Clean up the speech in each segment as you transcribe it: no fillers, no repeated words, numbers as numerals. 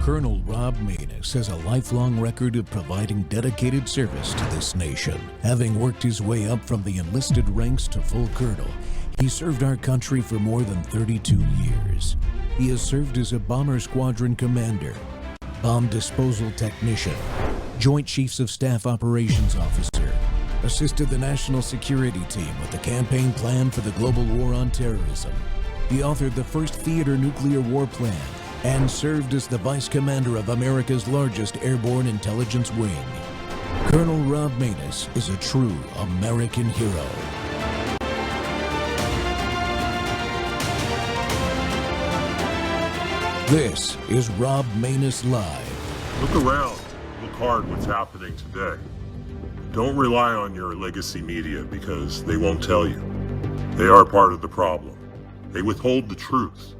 Colonel Rob Maness has a lifelong record of providing dedicated service to this nation. Having worked his way up from the enlisted ranks to full colonel, he served our country for more than 32 years. He has served as a bomber squadron commander, bomb disposal technician, Joint Chiefs of Staff Operations Officer, assisted the National Security Team with the campaign plan for the global war on terrorism. He authored the first theater nuclear war plan and served as the Vice Commander of America's largest airborne intelligence wing. Colonel Rob Maness is a true American hero. This is Rob Maness Live. Look around. Look hard what's happening today. Don't rely on your legacy media because they won't tell you. They are part of the problem. They withhold the truth.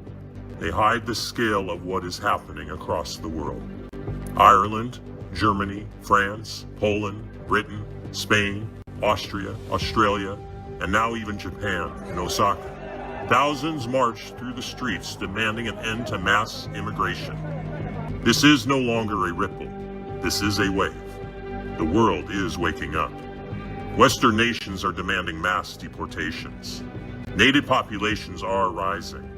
They hide the scale of what is happening across the world. Ireland, Germany, France, Poland, Britain, Spain, Austria, Australia, and now even Japan and Osaka. Thousands marched through the streets demanding an end to mass immigration. This is no longer a ripple. This is a wave. The world is waking up. Western nations are demanding mass deportations. Native populations are rising.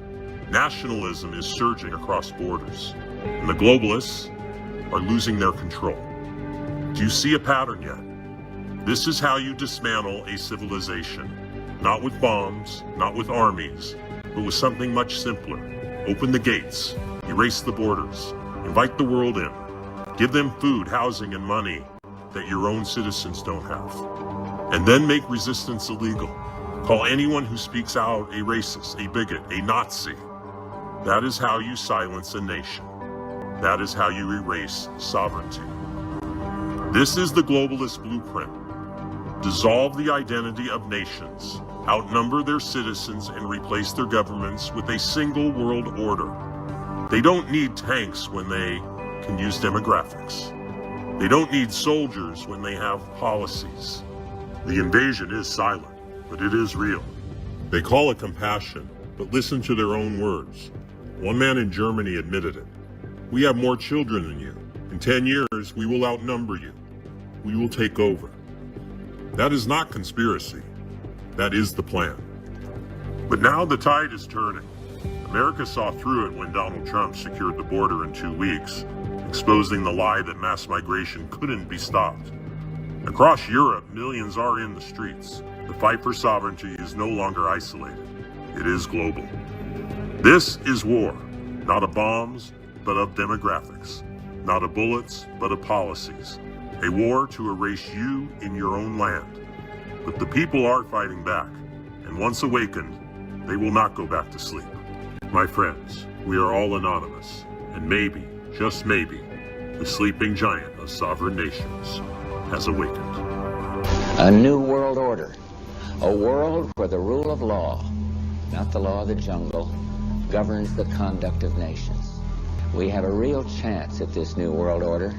Nationalism is surging across borders, and the globalists are losing their control. Do you see a pattern yet? This is how you dismantle a civilization. Not with bombs, not with armies, but with something much simpler. Open the gates, erase the borders, invite the world in. Give them food, housing, and money that your own citizens don't have. And then make resistance illegal. Call anyone who speaks out a racist, a bigot, a Nazi. That is how you silence a nation. That is how you erase sovereignty. This is the globalist blueprint. Dissolve the identity of nations, outnumber their citizens, and replace their governments with a single world order. They don't need tanks when they can use demographics. They don't need soldiers when they have policies. The invasion is silent, but it is real. They call it compassion, but listen to their own words. One man in Germany admitted it. We have more children than you. In 10 years, we will outnumber you. We will take over. That is not conspiracy. That is the plan. But now the tide is turning. America saw through it when Donald Trump secured the border in 2 weeks, exposing the lie that mass migration couldn't be stopped. Across Europe, millions are in the streets. The fight for sovereignty is no longer isolated. It is global. This is war, not of bombs, but of demographics. Not of bullets, but of policies. A war to erase you in your own land. But the people are fighting back, and once awakened, they will not go back to sleep. My friends, we are all anonymous, and maybe, just maybe, the sleeping giant of sovereign nations has awakened. A new world order. A world where the rule of law, not the law of the jungle, governs the conduct of nations. We have a real chance at this new world order,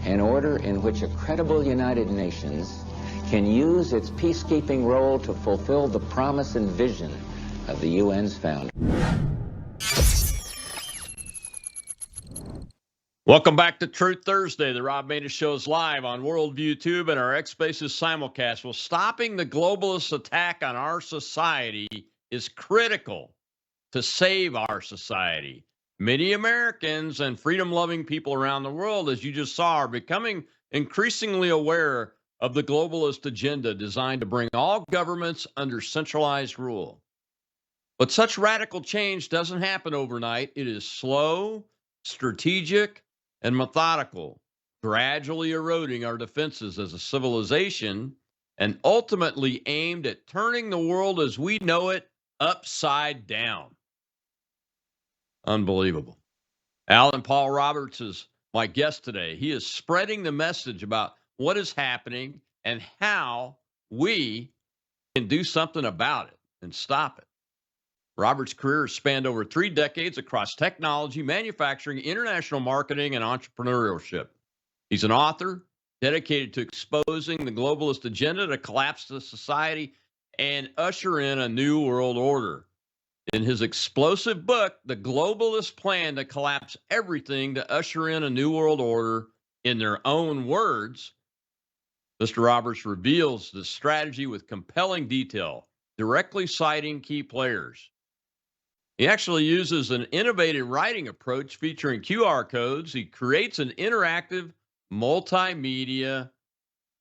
an order in which a credible United Nations can use its peacekeeping role to fulfill the promise and vision of the UN's founder. Welcome back to Truth Thursday. The Rob Maness Show is live on Worldview Tube and our X Spaces simulcast. Well, stopping the globalist attack on our society is critical to save our society. Many Americans and freedom-loving people around the world, as you just saw, are becoming increasingly aware of the globalist agenda designed to bring all governments under centralized rule. But such radical change doesn't happen overnight. It is slow, strategic, and methodical, gradually eroding our defenses as a civilization and ultimately aimed at turning the world as we know it upside down. Unbelievable. Allan Paul Roberts is my guest today. He is spreading the message about what is happening and how we can do something about it and stop it. Roberts' career has spanned over 3 decades across technology, manufacturing, international marketing, and entrepreneurship. He's an author dedicated to exposing the globalist agenda to collapse the society and usher in a new world order. In his explosive book, The Globalist Plan to Collapse Everything to Usher in a New World Order, in their own words, Mr. Roberts reveals the strategy with compelling detail, directly citing key players. He actually uses an innovative writing approach featuring QR codes. He creates an interactive multimedia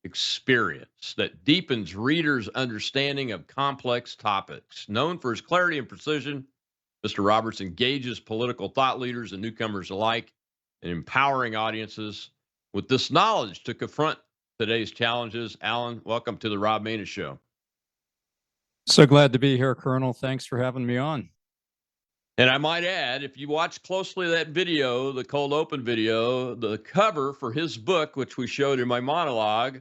experience that deepens readers' understanding of complex topics. Known for his clarity and precision, Mr. Roberts engages political thought leaders and newcomers alike in empowering audiences with this knowledge to confront today's challenges. Allan, welcome to the Rob Maness Show. So glad to be here, Colonel. Thanks for having me on. And I might add, if you watch closely that video, the cold open video, the cover for his book, which we showed in my monologue,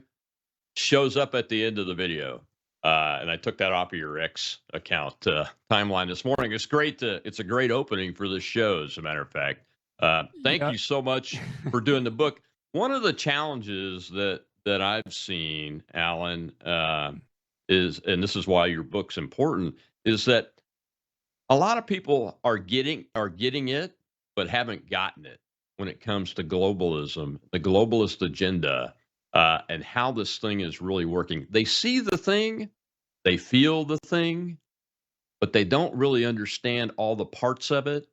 shows up at the end of the video. And I took that off of your X account timeline this morning. It's great. It's a great opening for this show, as a matter of fact. Thank you so much for doing the book. One of the challenges that I've seen, Allan, is, and this is why your book's important, is that a lot of people are getting it, but haven't gotten it when it comes to globalism, the globalist agenda, and how this thing is really working. They see the thing, they feel the thing, but they don't really understand all the parts of it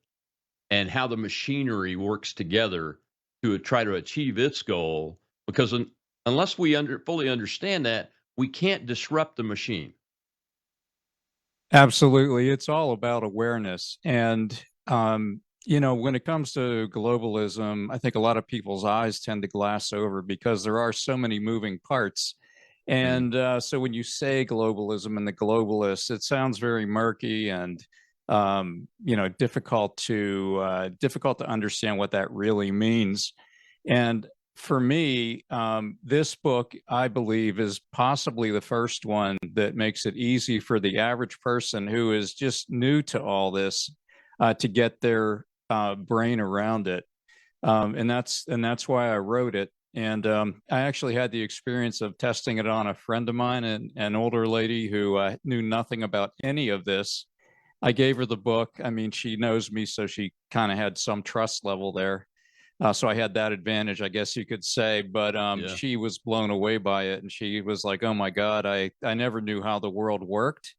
and how the machinery works together to try to achieve its goal. Because unless we fully understand that, we can't disrupt the machine. Absolutely. It's all about awareness. And, when it comes to globalism, I think a lot of people's eyes tend to glass over because there are so many moving parts. And so when you say globalism and the globalists, it sounds very murky and, difficult to understand what that really means. And for me, this book, I believe, is possibly the first one that makes it easy for the average person who is just new to all this to get their brain around it. And that's why I wrote it. And I actually had the experience of testing it on a friend of mine, an older lady who knew nothing about any of this. I gave her the book. I mean, she knows me, so she kind of had some trust level there. So I had that advantage, I guess you could say, but she was blown away by it. And she was like, oh my God, I never knew how the world worked.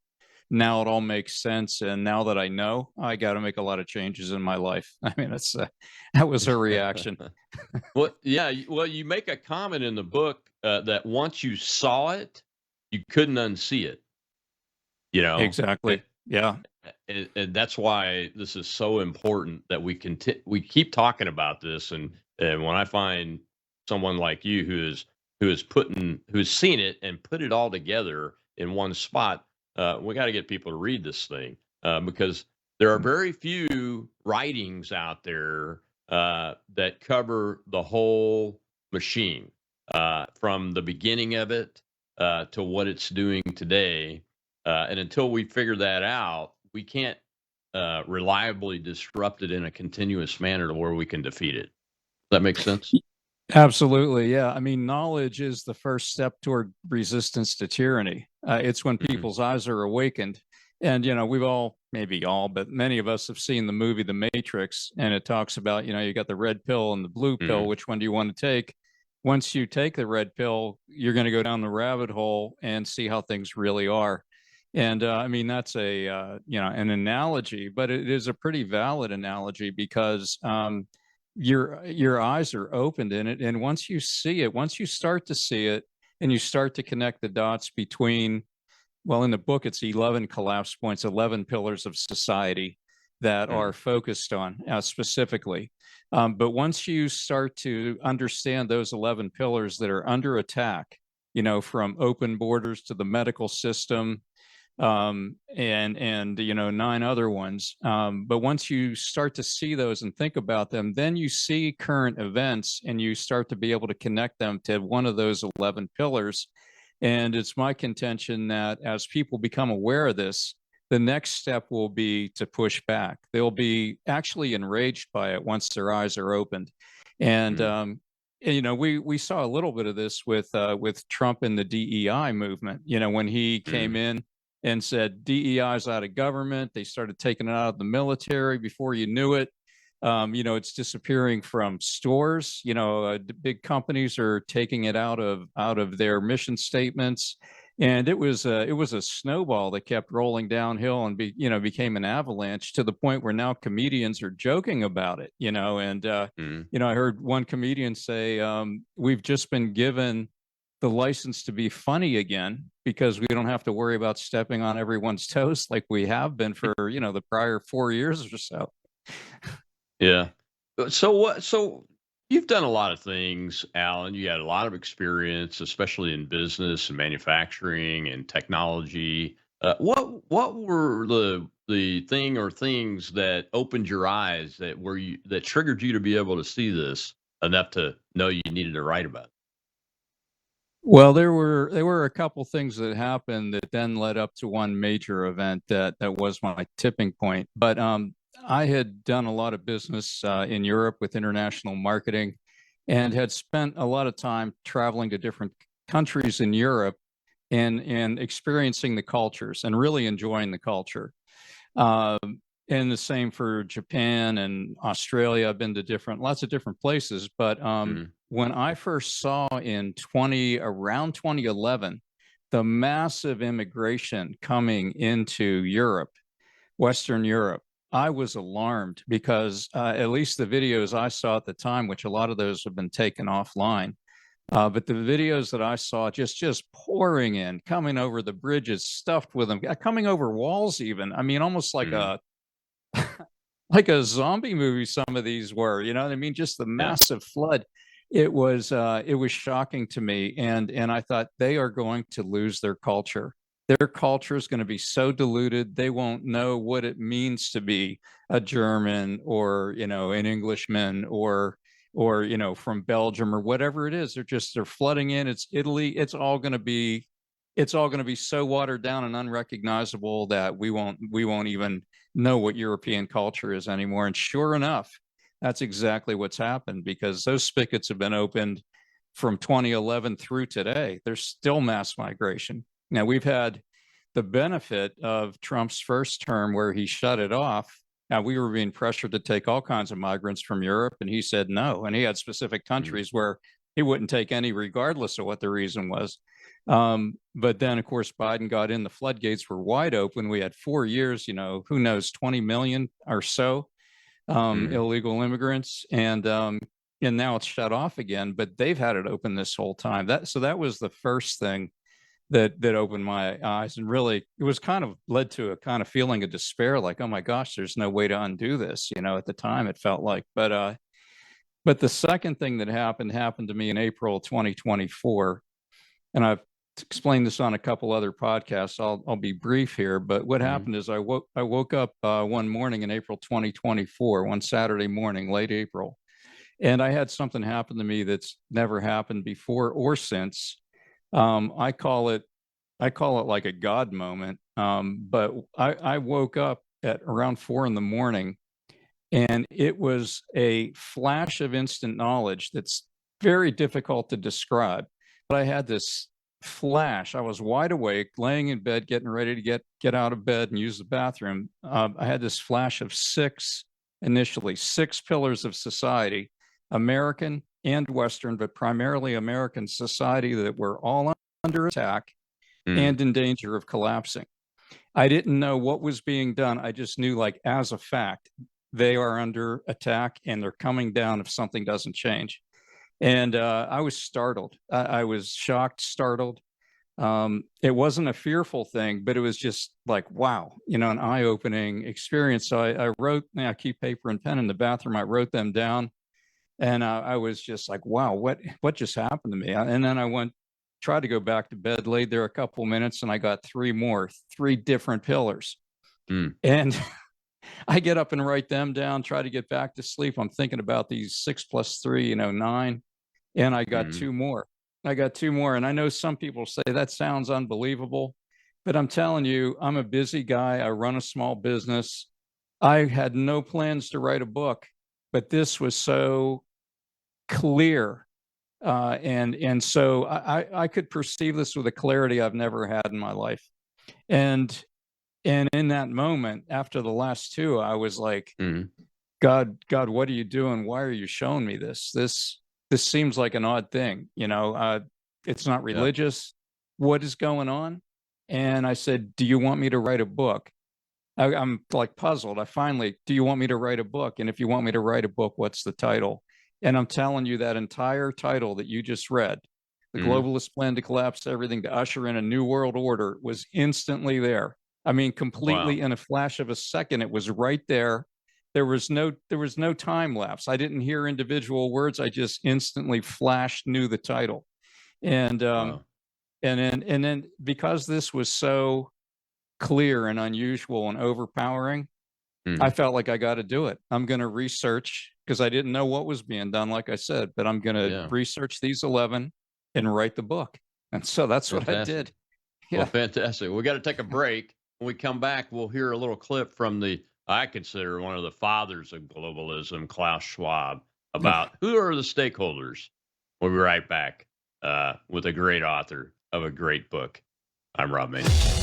Now it all makes sense. And now that I know, I got to make a lot of changes in my life. I mean, that was her reaction. Well, yeah. Well, you make a comment in the book that once you saw it, you couldn't unsee it. Exactly. Yeah. And that's why this is so important that we keep talking about this. And when I find someone like you who's seen it and put it all together in one spot, we got to get people to read this thing because there are very few writings out there that cover the whole machine from the beginning of it to what it's doing today. And until we figure that out, we can't reliably disrupt it in a continuous manner to where we can defeat it. Does that make sense? Absolutely. Yeah. I mean, knowledge is the first step toward resistance to tyranny. It's when people's eyes are awakened. And, we've all, maybe all, but many of us have seen the movie The Matrix, and it talks about, you got the red pill and the blue pill. Which one do you want to take? Once you take the red pill, you're going to go down the rabbit hole and see how things really are. And I mean, that's an analogy, but it is a pretty valid analogy because your eyes are opened in it. And once you see it, once you start to see it and you start to connect the dots between, well, in the book, it's 11 collapse points, 11 pillars of society that are focused on specifically. But once you start to understand those 11 pillars that are under attack, from open borders to the medical system, and 9 other ones. But once you start to see those and think about them, then you see current events and you start to be able to connect them to one of those 11 pillars. And it's my contention that as people become aware of this, the next step will be to push back. They'll be actually enraged by it once their eyes are opened. And we saw a little bit of this with Trump and the DEI movement. When he came in and said DEI's out of government. They started taking it out of the military. Before you knew it, it's disappearing from stores. The big companies are taking it out of their mission statements, and it was a snowball that kept rolling downhill and became an avalanche to the point where now comedians are joking about it. I heard one comedian say, "We've just been given the license to be funny again because we don't have to worry about stepping on everyone's toes like we have been for the prior 4 years or so." Yeah. So you've done a lot of things, Alan. You had a lot of experience, especially in business and manufacturing and technology. What were the thing or things that opened your eyes that triggered you to be able to see this enough to know you needed to write about it? Well, there were a couple things that happened that then led up to one major event that was my tipping point. But I had done a lot of business in Europe with international marketing, and had spent a lot of time traveling to different countries in Europe and experiencing the cultures and really enjoying the culture. And the same for Japan and Australia. I've been to lots of different places, but when I first saw around 2011, the massive immigration coming into Europe, Western Europe, I was alarmed because at least the videos I saw at the time, which a lot of those have been taken offline, but the videos that I saw just pouring in, coming over the bridges, stuffed with them, coming over walls even. I mean, almost like like a zombie movie, some of these were, you know what I mean? Just the massive flood. It was shocking to me. And I thought they are going to lose their culture. Their culture is going to be so diluted. They won't know what it means to be a German or, an Englishman or, from Belgium or whatever it is. They're flooding in. It's Italy. It's all going to be so watered down and unrecognizable that we won't even know what European culture is anymore. And sure enough, that's exactly what's happened, because those spigots have been opened from 2011 through today. There's still mass migration. Now, we've had the benefit of Trump's first term where he shut it off. Now, we were being pressured to take all kinds of migrants from Europe, and he said no. And he had specific countries where he wouldn't take any regardless of what the reason was. But then, of course, Biden got in, the floodgates were wide open. We had 4 years, who knows, 20 million or so illegal immigrants. And now it's shut off again, but they've had it open this whole time. That was the first thing that opened my eyes, and really it was kind of led to a kind of feeling of despair, like, oh my gosh, there's no way to undo this. At the time it felt like, but the second thing that happened to me in April 2024, and I've explained this on a couple other podcasts. I'll be brief here, but what happened is I woke up one morning in April 2024, one Saturday morning, late April, and I had something happen to me that's never happened before or since. I call it like a God moment. But I woke up at around 4 a.m, and it was a flash of instant knowledge that's very difficult to describe. But I had this flash. I was wide awake, laying in bed, getting ready to get out of bed and use the bathroom. I had this flash of six pillars of society, American and Western, but primarily American society, that were all under attack and in danger of collapsing. I didn't know what was being done. I just knew, like, as a fact, they are under attack and they're coming down if something doesn't change. And I was startled. I was shocked, startled. It wasn't a fearful thing, but it was just like, wow, an eye-opening experience. So I wrote, I keep paper and pen in the bathroom. I wrote them down, and I was just like, wow, what just happened to me? And then I tried to go back to bed, laid there a couple minutes, and I got three different pillars. And I get up and write them down, try to get back to sleep. I'm thinking about these 6 + 3, 9. And I got two more. And I know some people say that sounds unbelievable, but I'm telling you, I'm a busy guy. I run a small business. I had no plans to write a book, but this was so clear. And so I could perceive this with a clarity I've never had in my life. And in that moment, after the last two, I was like, Mhm. God, what are you doing? Why are you showing me this? This seems like an odd thing, you know. It's not Yeah. religious. What is going on? And I said, do you want me to write a book? I'm like puzzled. Do you want me to write a book? And if you want me to write a book, what's the title? And I'm telling you, that entire title that you just read, The Mhm. Globalist Plan to Collapse Everything to Usher in a New World Order, was instantly there. I mean, completely Wow. in a flash of a second, it was right there. There was no time lapse. I didn't hear individual words. I just instantly knew the title. And Wow. and then because this was so clear and unusual and overpowering, I Mhm. felt like I got to do it. I'm going to research, because I didn't know what was being done, like I said, but I'm going to Yeah. research these 11 and write the book. And so that's what I Fantastic. did. Well, Yeah. fantastic. We got to take a break. When we come back, we'll hear a little clip from I consider one of the fathers of globalism, Klaus Schwab, about who are the stakeholders. We'll be right back with a great author of a great book. I'm Rob Maness.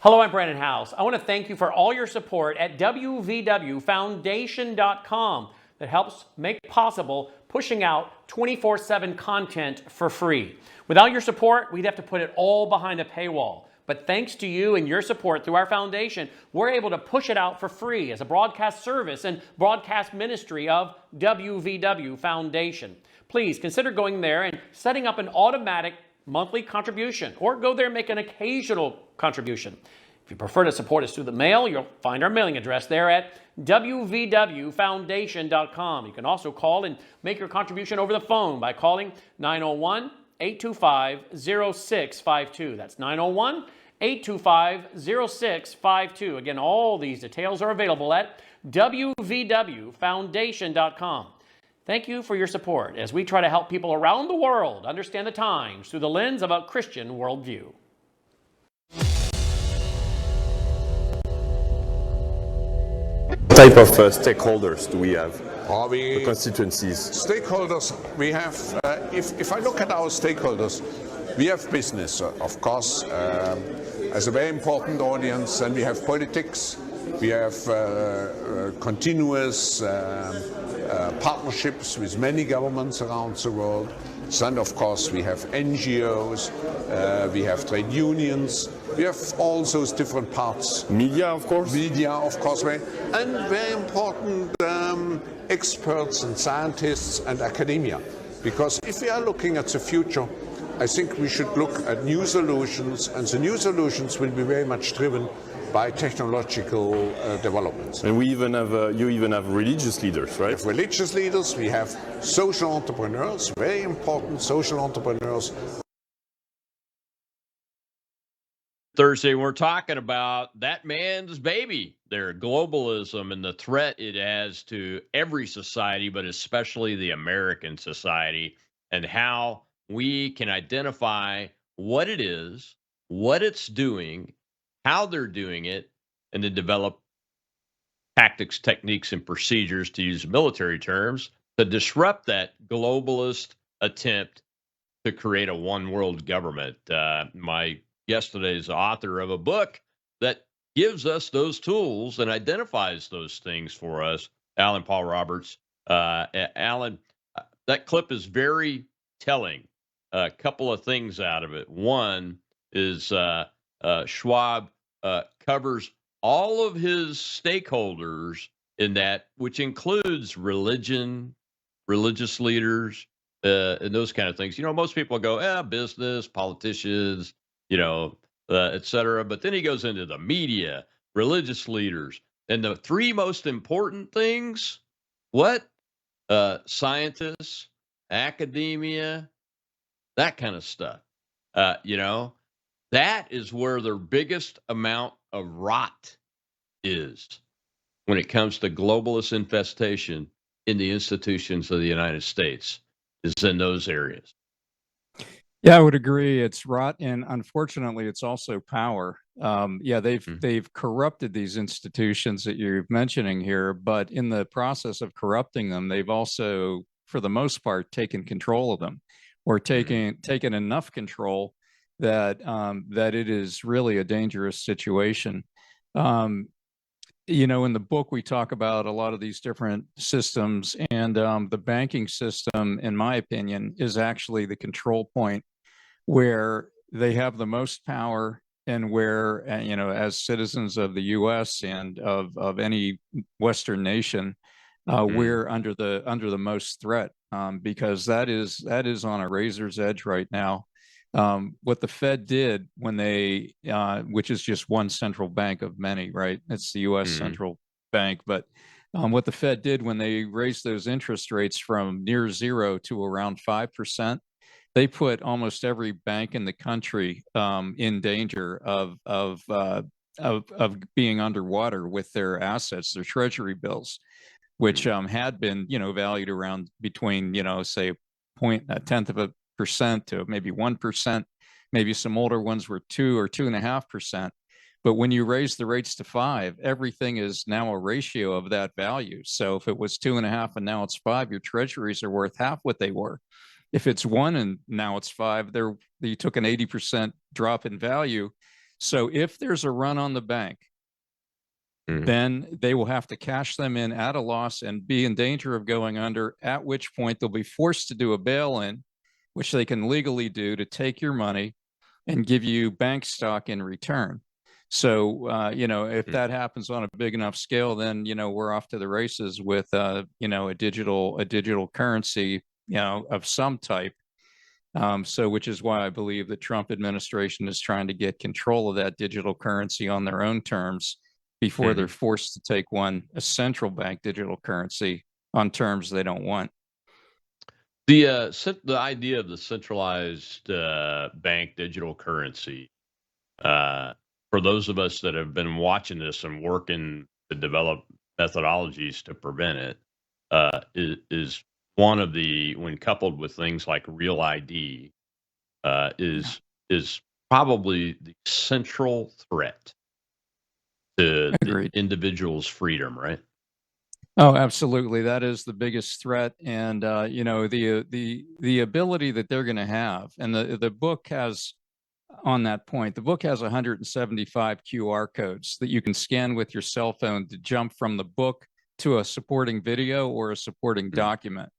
Hello, I'm Brandon House. I want to thank you for all your support at wvwfoundation.com that helps make possible pushing out 24/7 content for free. Without your support, we'd have to put it all behind a paywall. But thanks to you and your support through our foundation, we're able to push it out for free as a broadcast service and broadcast ministry of WVW Foundation. Please consider going there and setting up an automatic monthly contribution, or go there and make an occasional contribution. If you prefer to support us through the mail, you'll find our mailing address there at wvwfoundation.com. You can also call and make your contribution over the phone by calling 901-825-0652. That's 901-825-0652. Again, all these details are available at wvwfoundation.com. Thank you for your support as we try to help people around the world understand the times through the lens of a Christian worldview. What type of stakeholders do we have? The constituencies. Stakeholders, we have, if I look at our stakeholders, we have business, of course, as a very important audience, and we have politics, we have continuous partnerships with many governments around the world. And of course we have NGOs, we have trade unions, we have all those different parts. Media, of course. Media, of course, and very important experts and scientists and academia. Because if we are looking at the future, I think we should look at new solutions, and the new solutions will be very much driven by technological developments. And we even have, you even have religious leaders, right? We have religious leaders, we have social entrepreneurs, very important social entrepreneurs. Thursday, we're talking about that man's baby, their globalism and the threat it has to every society, but especially the American society, and how we can identify what it is, what it's doing, how they're doing it, and then develop tactics, techniques, and procedures, to use military terms, to disrupt that globalist attempt to create a one world government. My guest today is the author of a book that gives us those tools and identifies those things for us, Allan Paul Roberts. Allan, that clip is very telling. A couple of things out of it. One is Schwab covers all of his stakeholders in that, which includes religion, religious leaders, and those kind of things. You know, most people go, business, politicians, et cetera. But then he goes into the media, religious leaders, and the three most important things, what? Scientists, academia, that kind of stuff. That is where their biggest amount of rot is when it comes to globalist infestation in the institutions of the United States, is in those areas. Yeah, I would agree. It's rot, and unfortunately, it's also power. They've corrupted these institutions that you're mentioning here, but in the process of corrupting them, they've also for the most part, taken control of them, or taken enough control that that it is really a dangerous situation. You know, in the book, we talk about a lot of these different systems, and the banking system, in my opinion, is actually the control point where they have the most power, and where, you know, as citizens of the U.S. and of any Western nation, we're under the most threat, because that is on a razor's edge right now. What the Fed did when they, which is just one central bank of many, right? It's the U.S. central bank, but what the Fed did when they raised those interest rates from near zero to around 5%, they put almost every bank in the country in danger of being underwater with their assets, their treasury bills, which had been, you know, valued around between, you know, say a tenth of a percent to maybe 1%. Maybe some older ones were 2 or 2.5%. But when you raise the rates to 5, everything is now a ratio of that value. So if it was 2.5 and now it's 5, your treasuries are worth half what they were. If it's 1 and now it's 5, you took an 80% drop in value. So if there's a run on the bank, then they will have to cash them in at a loss and be in danger of going under, at which point they'll be forced to do a bail-in, which they can legally do, to take your money and give you bank stock in return. So, you know, if that happens on a big enough scale, then, you know, we're off to the races with, you know, a digital currency, you know, of some type. So, which is why I believe the Trump administration is trying to get control of that digital currency on their own terms before they're forced to take a central bank digital currency on terms they don't want. The idea of the centralized bank digital currency, for those of us that have been watching this and working to develop methodologies to prevent it, is one of the, when coupled with things like real ID, is probably the central threat to the individual's freedom, right? Oh, absolutely. That is the biggest threat. And, you know, the ability that they're going to have, and the book has, on that point, the book has 175 QR codes that you can scan with your cell phone to jump from the book to a supporting video or a supporting document.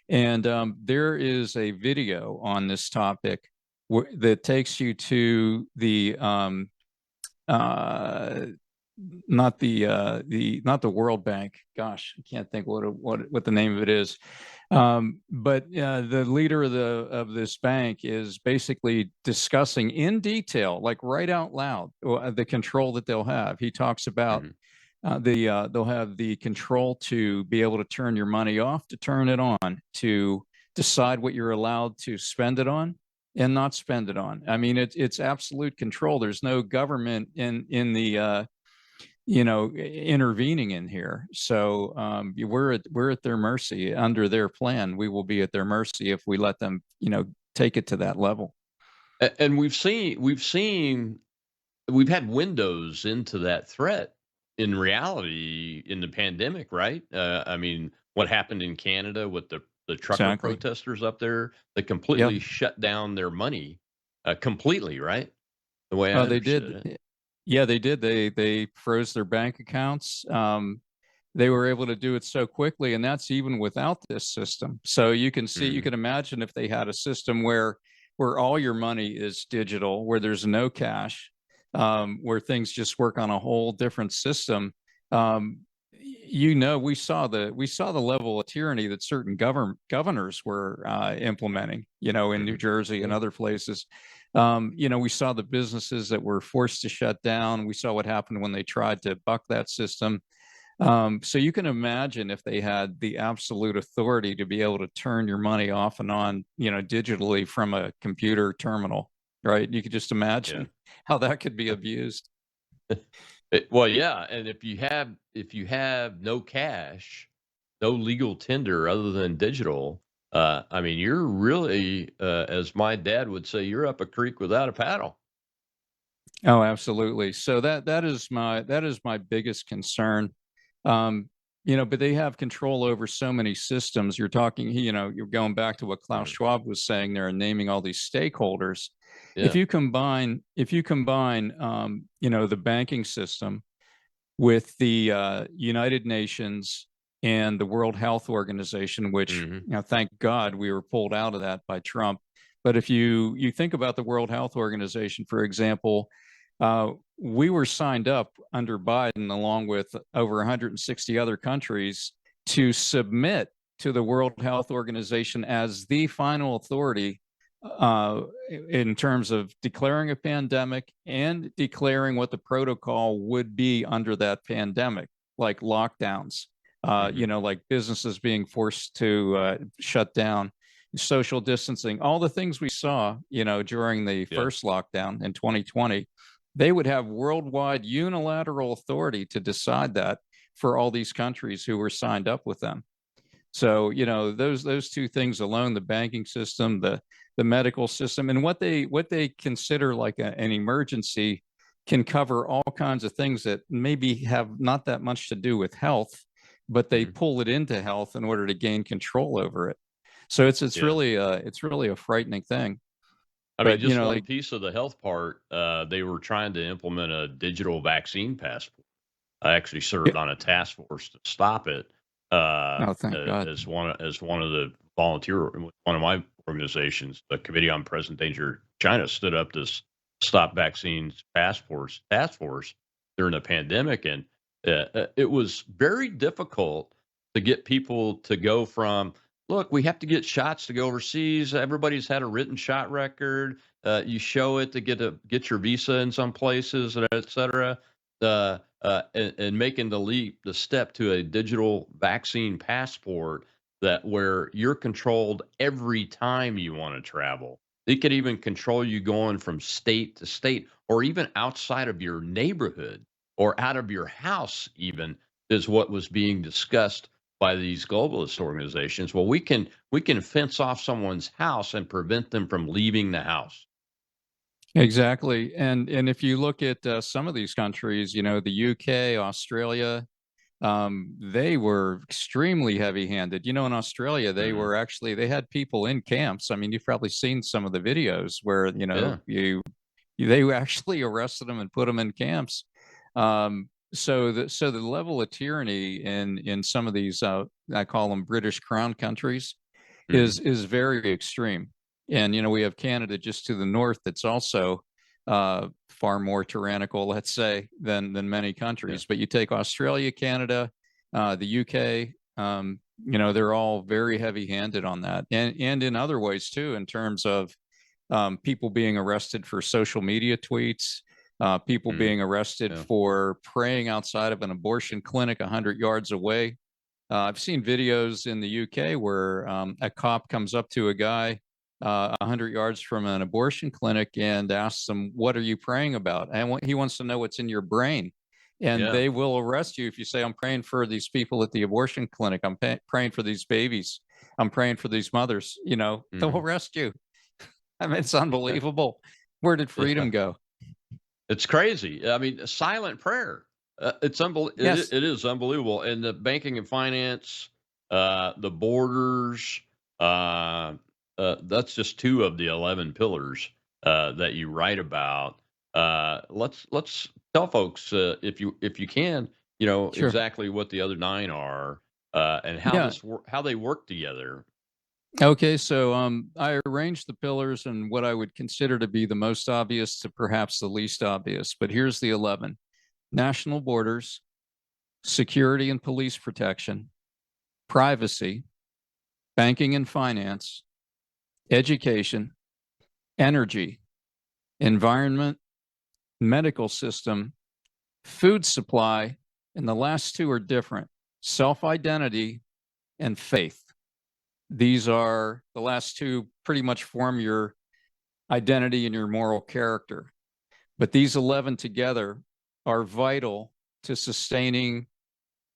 And there is a video on this topic that takes you to the not the World Bank. Gosh, I can't think what the name of it is. But the leader of this bank is basically discussing in detail, like right out loud, the control that they'll have. He talks about they'll have the control to be able to turn your money off, to turn it on, to decide what you're allowed to spend it on and not spend it on. I mean, it's absolute control. There's no government in the you know, intervening in here. So we're at their mercy. Under their plan, we will be at their mercy if we let them, you know, take it to that level. And we've had windows into that threat in reality in the pandemic, right? I mean, what happened in Canada with the trucker protesters up there that completely shut down their money completely, right? The way I understood it. Yeah, they did. They froze their bank accounts. They were able to do it so quickly, and that's even without this system. So you can see, you can imagine if they had a system where all your money is digital, where there's no cash, where things just work on a whole different system. You know, we saw the level of tyranny that certain governors were implementing, you know, in New Jersey and other places. You know, we saw the businesses that were forced to shut down. We saw what happened when they tried to buck that system. So you can imagine if they had the absolute authority to be able to turn your money off and on, you know, digitally from a computer terminal, right? You could just imagine how that could be abused. Well, yeah, and if you have no cash, no legal tender other than digital, I mean, you're really, as my dad would say, you're up a creek without a paddle. Oh, absolutely. So that is my biggest concern. but they have control over so many systems. You're talking, you're going back to what Klaus Schwab was saying there and naming all these stakeholders. Yeah. If you combine, the banking system with the United Nations and the World Health Organization, which, thank God we were pulled out of that by Trump. But if you think about the World Health Organization, for example, we were signed up under Biden, along with over 160 other countries, to submit to the World Health Organization as the final authority in terms of declaring a pandemic and declaring what the protocol would be under that pandemic, like lockdowns, like businesses being forced to shut down, social distancing, all the things we saw, during the first lockdown in 2020. They would have worldwide unilateral authority to decide that for all these countries who were signed up with them. So, those two things alone, the banking system, the medical system, and what they consider like an emergency, can cover all kinds of things that maybe have not that much to do with health, but they pull it into health in order to gain control over it. So it's really a frightening thing. I mean, just one piece of the health part, they were trying to implement a digital vaccine passport. I actually served on a task force to stop it. Thank God. As one of the one of my organizations, the Committee on Present Danger China, stood up this Stop Vaccines task force during the pandemic, and it was very difficult to get people to go from, look, we have to get shots to go overseas. Everybody's had a written shot record. You show it to get your visa in some places, et cetera. And making the step to a digital vaccine passport where you're controlled every time you want to travel. They could even control you going from state to state, or even outside of your neighborhood or out of your house, even, is what was being discussed by these globalist organizations. Well, we can fence off someone's house and prevent them from leaving the house. Exactly. And if you look at some of these countries, the UK, Australia, they were extremely heavy-handed. In Australia, they were actually, they had people in camps. I mean, you've probably seen some of the videos where, they actually arrested them and put them in camps. So the level of tyranny in some of these, I call them British Crown countries, is very extreme. And, we have Canada just to the north that's also far more tyrannical, let's say, than many countries. Yeah. But you take Australia, Canada, the UK, they're all very heavy-handed on that. And in other ways, too, in terms of people being arrested for social media tweets, people being arrested for praying outside of an abortion clinic 100 yards away. I've seen videos in the UK where a cop comes up to a guy 100 yards from an abortion clinic and asks them, "What are you praying about?" And he wants to know what's in your brain. And they will arrest you if you say, "I'm praying for these people at the abortion clinic. I'm praying for these babies. I'm praying for these mothers." They'll arrest you. I mean, it's unbelievable. Where did freedom go? It's crazy. I mean, silent prayer. It's unbelievable. Yes. It is unbelievable. And the banking and finance, the borders, that's just two of the 11 pillars that you write about. Let's tell folks, if you can, Sure. exactly what the other 9 are and how they work together. Okay, so I arranged the pillars and what I would consider to be the most obvious to perhaps the least obvious. But here's the 11: national borders, security and police protection, privacy, banking and finance, education, energy, environment, medical system, food supply, and the last 2 are different: self-identity and faith. These are the last 2 pretty much form your identity and your moral character. But these 11 together are vital to sustaining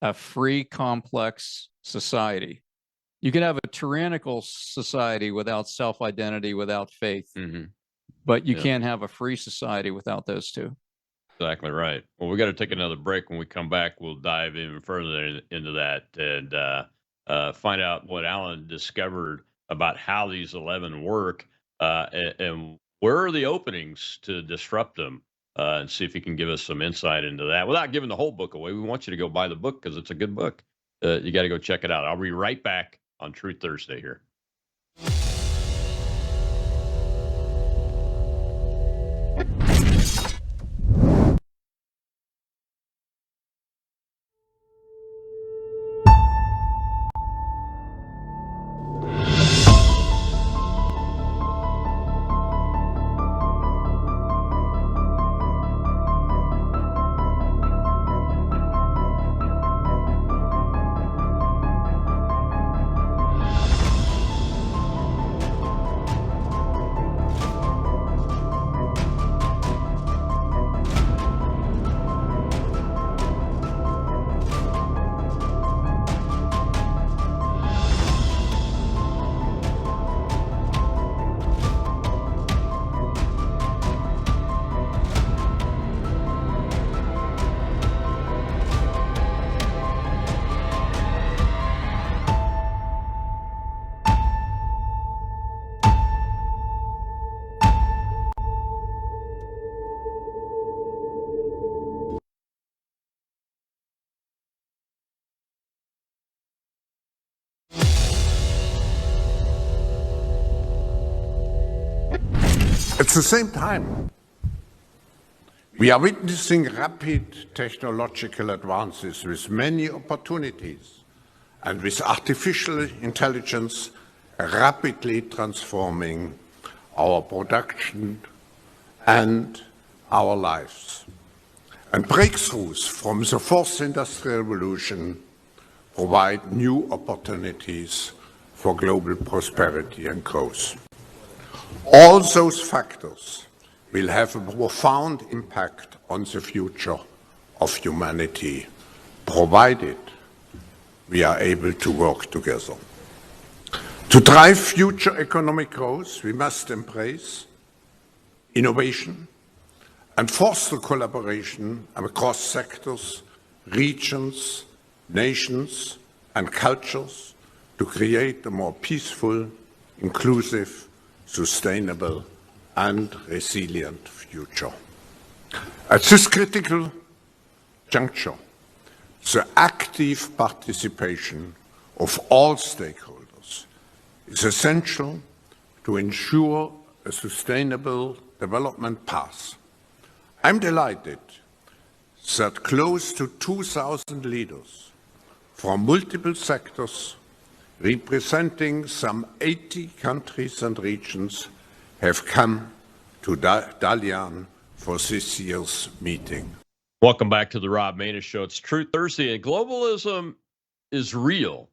a free, complex society. You can have a tyrannical society without self-identity, without faith, but you can't have a free society without those 2. Exactly right. Well, we got to take another break. When we come back, we'll dive even further into that and find out what Allan discovered about how these 11 work and where are the openings to disrupt them and see if he can give us some insight into that without giving the whole book away. We want you to go buy the book because it's a good book. You got to go check it out. I'll be right back on Truth Thursday here. At the same time, we are witnessing rapid technological advances with many opportunities and with artificial intelligence rapidly transforming our production and our lives. And breakthroughs from the fourth industrial revolution provide new opportunities for global prosperity and growth. All those factors will have a profound impact on the future of humanity, provided we are able to work together. To drive future economic growth, we must embrace innovation and foster collaboration across sectors, regions, nations, and cultures to create a more peaceful, inclusive, sustainable, and resilient future. At this critical juncture, the active participation of all stakeholders is essential to ensure a sustainable development path. I'm delighted that close to 2,000 leaders from multiple sectors representing some 80 countries and regions have come to Dalian for this year's meeting. Welcome back to the Rob Maness Show. It's Truth Thursday, and globalism is real.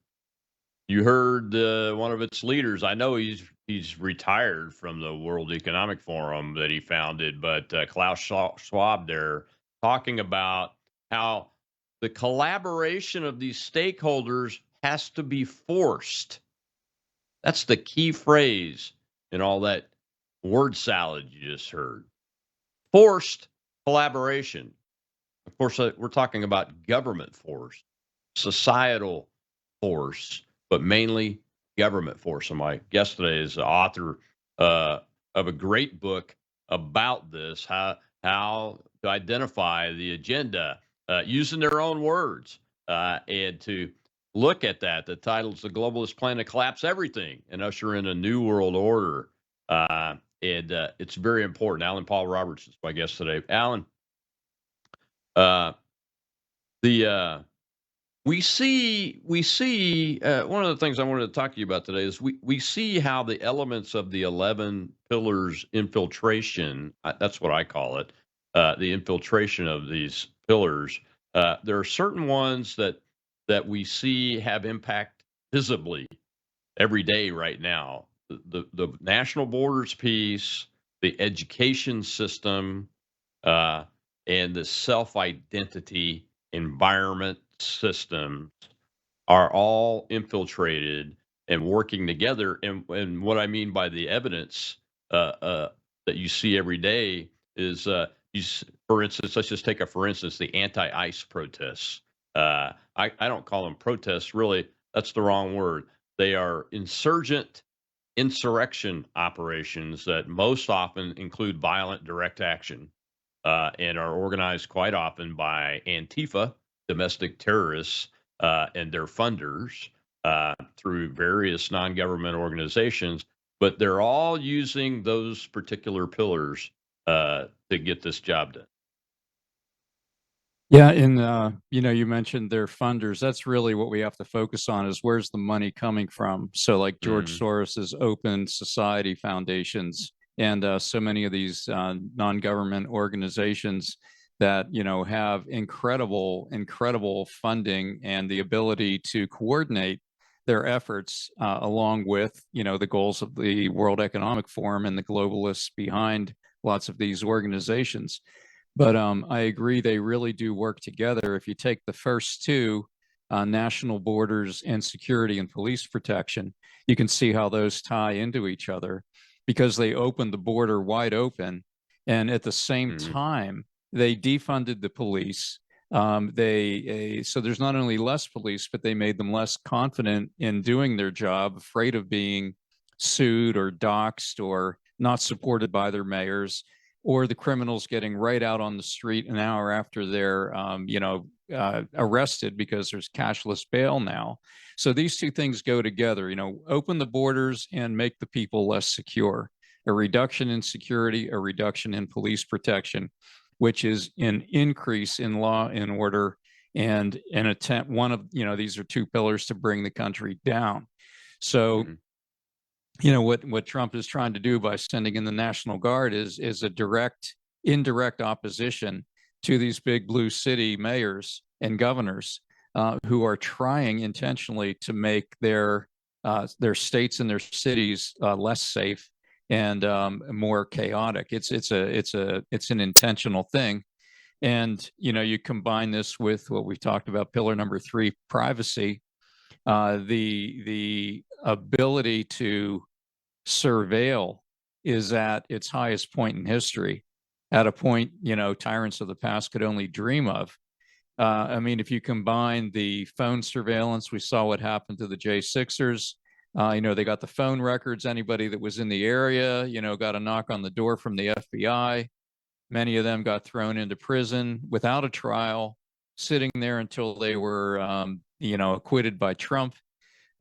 You heard one of its leaders. I know he's retired from the World Economic Forum that he founded, but Klaus Schwab there talking about how the collaboration of these stakeholders has to be forced. That's the key phrase in all that word salad you just heard. Forced collaboration. Of course, we're talking about government force, societal force, but mainly government force. And my guest today is the author of a great book about this, how to identify the agenda using their own words and to look at that. The title is The Globalist Plan to Collapse Everything and Usher in a New World Order. And it's very important. Allan Paul Roberts is my guest today. Allan, we see one of the things I wanted to talk to you about today is we see how the elements of the 11 pillars infiltration, that's what I call it, the infiltration of these pillars. There are certain ones that we see have impact visibly every day right now. The national borders piece, the education system, and the self-identity environment systems are all infiltrated and working together. And what I mean by the evidence that you see every day is For instance, let's just take for instance, the anti-ICE protests. I don't call them protests, really. That's the wrong word. They are insurrection operations that most often include violent direct action and are organized quite often by Antifa, domestic terrorists, and their funders through various non-government organizations. But they're all using those particular pillars to get this job done. Yeah, and you mentioned their funders. That's really what we have to focus on is where's the money coming from. So like George Soros's Open Society Foundations and so many of these non-government organizations that have incredible funding and the ability to coordinate their efforts along with the goals of the World Economic Forum and the globalists behind lots of these organizations. But I agree, they really do work together. If you take the first two, national borders and security and police protection, you can see how those tie into each other because they opened the border wide open. And at the same time, they defunded the police. So there's not only less police, but they made them less confident in doing their job, afraid of being sued or doxxed or not supported by their mayors, or the criminals getting right out on the street an hour after they're, arrested because there's cashless bail now. So these two things go together, open the borders and make the people less secure. A reduction in security, a reduction in police protection, which is an increase in law and order and an attempt, these are two pillars to bring the country down. So what Trump is trying to do by sending in the National Guard is a indirect opposition to these big blue city mayors and governors who are trying intentionally to make their states and their cities less safe and more chaotic. It's an intentional thing. And you combine this with what we've talked about, pillar number 3, privacy. The ability to surveil is at its highest point in history, at a point tyrants of the past could only dream of. If you combine the phone surveillance, we saw what happened to the J6ers. They got the phone records. Anybody that was in the area, got a knock on the door from the FBI. Many of them got thrown into prison without a trial, sitting there until they were acquitted by Trump.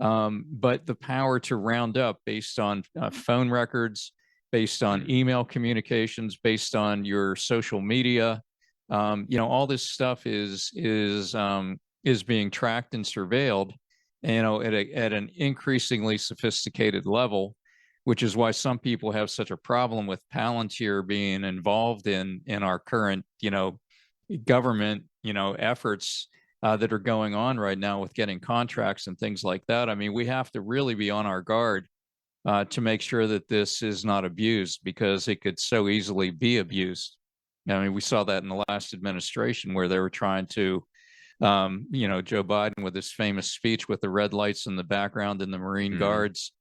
But the power to round up based on phone records, based on email communications, based on your social media, all this stuff is being tracked and surveilled, at an increasingly sophisticated level, which is why some people have such a problem with Palantir being involved in our current, government, efforts that are going on right now with getting contracts and things like that. We have to really be on our guard to make sure that this is not abused, because it could so easily be abused. We saw that in the last administration where they were trying to, Joe Biden with his famous speech with the red lights in the background and the Marine Guards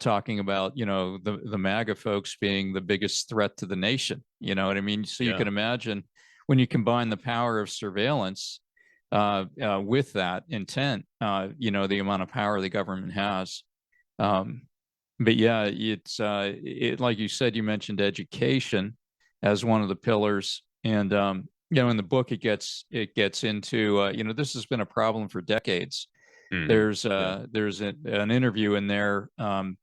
talking about, the MAGA folks being the biggest threat to the nation. You know what I mean? So you can imagine when you combine the power of surveillance with that intent, the amount of power the government has. But yeah, it's like you said, you mentioned education as one of the pillars, and in the book it gets into this has been a problem for decades. There's an interview in there from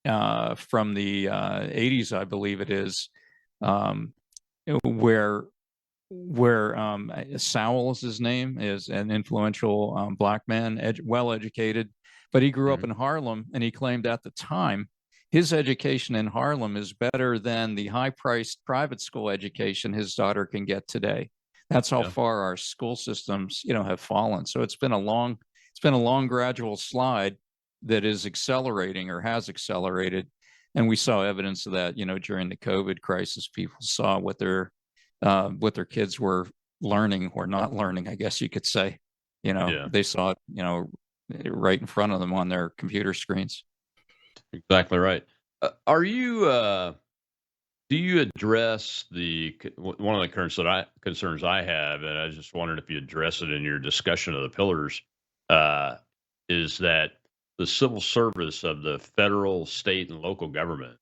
the 80s, I believe it is, where Sowell is his name, is an influential black man, well-educated, but he grew up in Harlem, and he claimed at the time his education in Harlem is better than the high-priced private school education his daughter can get today. That's how far our school systems, have fallen. So it's been a long gradual slide that is accelerating or has accelerated, and we saw evidence of that, during the COVID crisis. People saw what their kids were learning or not learning, I guess you could say. They saw it, right in front of them on their computer screens. Exactly right. Do do you address one of the concerns I have, and I was just wondering if you address it in your discussion of the pillars, is that the civil service of the federal, state, and local government,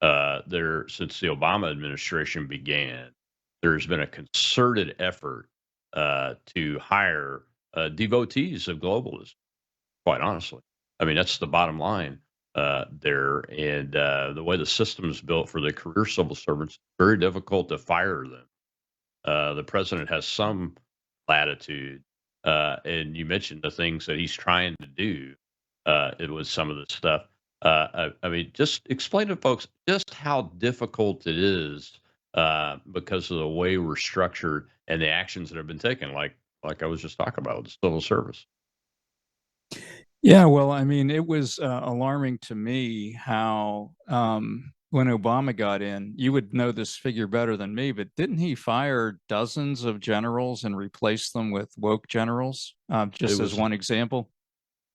since the Obama administration began, there's been a concerted effort to hire devotees of globalism. Quite honestly, I mean that's the bottom line there. And the way the system is built for the career civil servants, very difficult to fire them. The president has some latitude, and you mentioned the things that he's trying to do. It was some of the stuff. I mean, just explain to folks just how difficult it is because of the way we're structured and the actions that have been taken, like I was just talking about with the civil service. Yeah, well, I mean, it was alarming to me how when Obama got in, you would know this figure better than me, but didn't he fire dozens of generals and replace them with woke generals? Just as one example.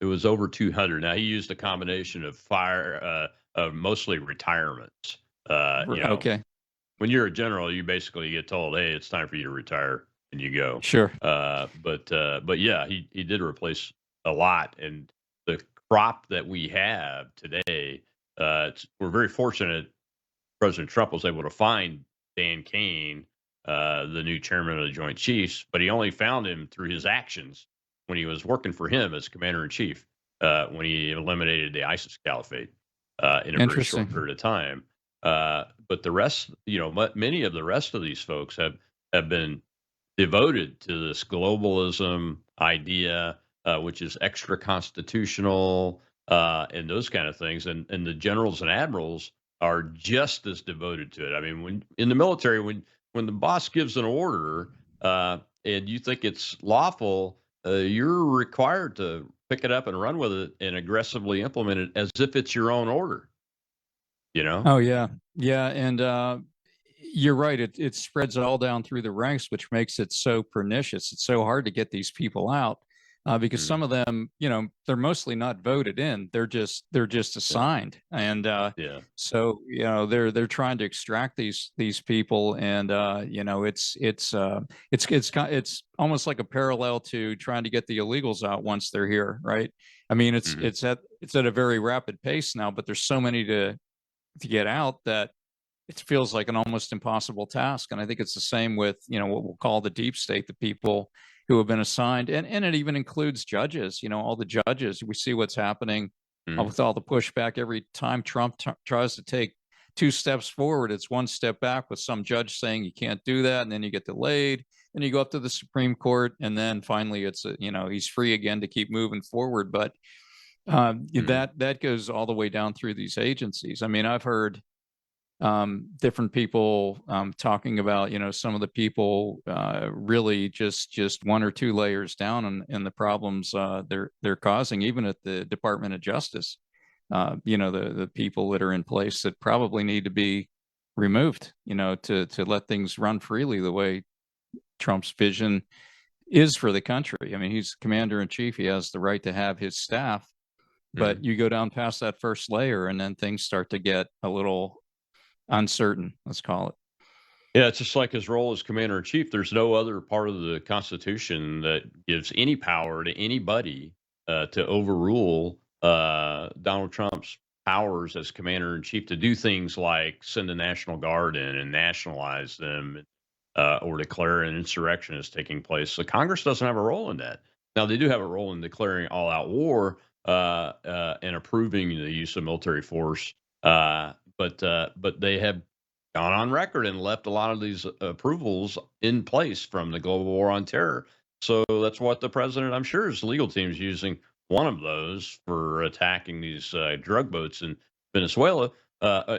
It was over 200. Now he used a combination of mostly retirements. Okay, When you're a general, you basically get told, "Hey, it's time for you to retire," and you go. sure. But yeah, he did replace a lot, and the crop that we have today, we're very fortunate. President Trump was able to find Dan Kane, the new chairman of the Joint Chiefs, but he only found him through his actions when he was working for him as commander in chief, when he eliminated the ISIS caliphate in a very short period of time. But the rest, many of the rest of these folks have been devoted to this globalism idea, which is extra constitutional and those kind of things. And the generals and admirals are just as devoted to it. I mean, when in the military, when the boss gives an order and you think it's lawful, you're required to pick it up and run with it and aggressively implement it as if it's your own order. Oh yeah, yeah, and you're right. It spreads all down through the ranks, which makes it so pernicious. It's so hard to get these people out because some of them, they're mostly not voted in. They're just assigned, and so they're trying to extract these people, and it's almost like a parallel to trying to get the illegals out once they're here, right? I mean, it's at a very rapid pace now, but there's so many to get out that it feels like an almost impossible task. And I think it's the same with, what we'll call the deep state, the people who have been assigned. And it even includes judges, all the judges. We see what's happening with all the pushback. Every time Trump tries to take 2 steps forward, it's 1 step back with some judge saying you can't do that. And then you get delayed. Then you go up to the Supreme Court. And then finally it's, he's free again to keep moving forward. But that goes all the way down through these agencies. I mean, I've heard different people talking about, some of the people really just 1 or 2 layers down in the problems they're causing, even at the Department of Justice. The people that are in place that probably need to be removed, to let things run freely the way Trump's vision is for the country. I mean, he's commander in chief. He has the right to have his staff. But you go down past that first layer and then things start to get a little uncertain, let's call it. Yeah, it's just like his role as commander in chief. There's no other part of the Constitution that gives any power to anybody to overrule Donald Trump's powers as commander in chief to do things like send the National Guard in and nationalize them or declare an insurrection is taking place. So Congress doesn't have a role in that. Now, they do have a role in declaring all-out war and approving the use of military force, but they have gone on record and left a lot of these approvals in place from the global war on terror. So that's what the president, I'm sure, his legal team is using one of those for attacking these drug boats in Venezuela,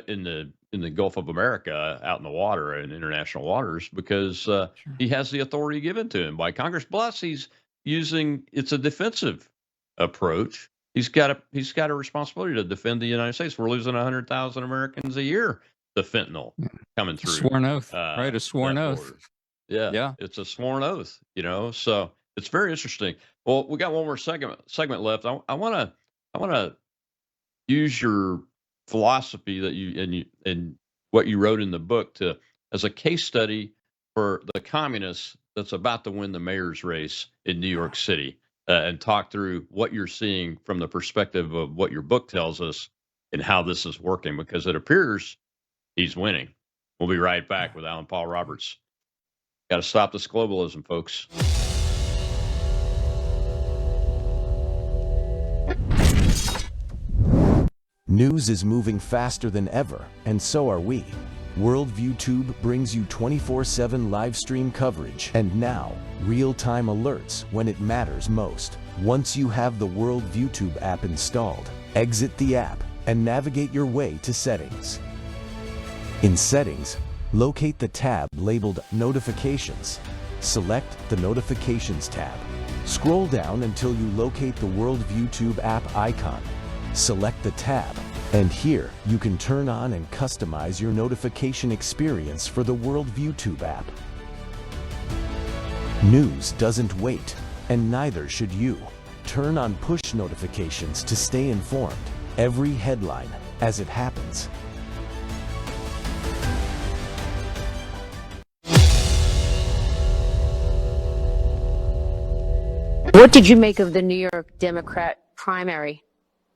in the Gulf of America, out in the water in international waters, because he has the authority given to him by Congress. Plus, he's using it's a defensive approach. He's got a responsibility to defend the United States. We're losing 100,000 Americans a year to fentanyl coming through. Sworn oath, right? A sworn oath. Yeah, it's a sworn oath. So it's very interesting. Well, we got one more segment left. I want to use your philosophy that you what you wrote in the book as a case study for the communists that's about to win the mayor's race in New York City, and talk through what you're seeing from the perspective of what your book tells us and how this is working, because it appears he's winning. We'll be right back with Allan Paul Roberts. Got to stop this globalism, folks. News is moving faster than ever, and so are we. Worldview Tube brings you 24/7 live stream coverage and now real-time alerts when it matters most. Once you have the Worldview Tube app installed, exit the app and navigate your way to Settings. In Settings, locate the tab labeled Notifications. Select the Notifications tab. Scroll down until you locate the Worldview Tube app icon. Select the tab, and here you can turn on and customize your notification experience for the Worldview Tube app. News doesn't wait, and neither should you. Turn on push notifications to stay informed. Every headline as it happens. What did you make of the New York Democrat primary?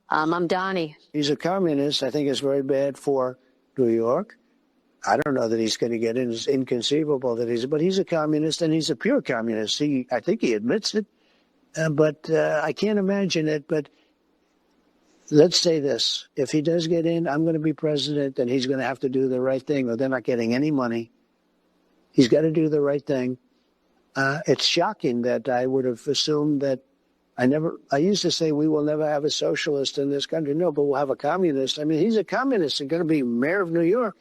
I'm Donnie. He's a communist. I think it's very bad for New York. I don't know that he's going to get in. It's inconceivable that but he's a communist, and he's a pure communist. I think he admits it, but I can't imagine it. But let's say this. If he does get in, I'm going to be president, and he's going to have to do the right thing, or they're not getting any money. He's got to do the right thing. It's shocking that I would have assumed that I used to say we will never have a socialist in this country. No, but we'll have a communist. I mean, he's a communist and going to be mayor of New York.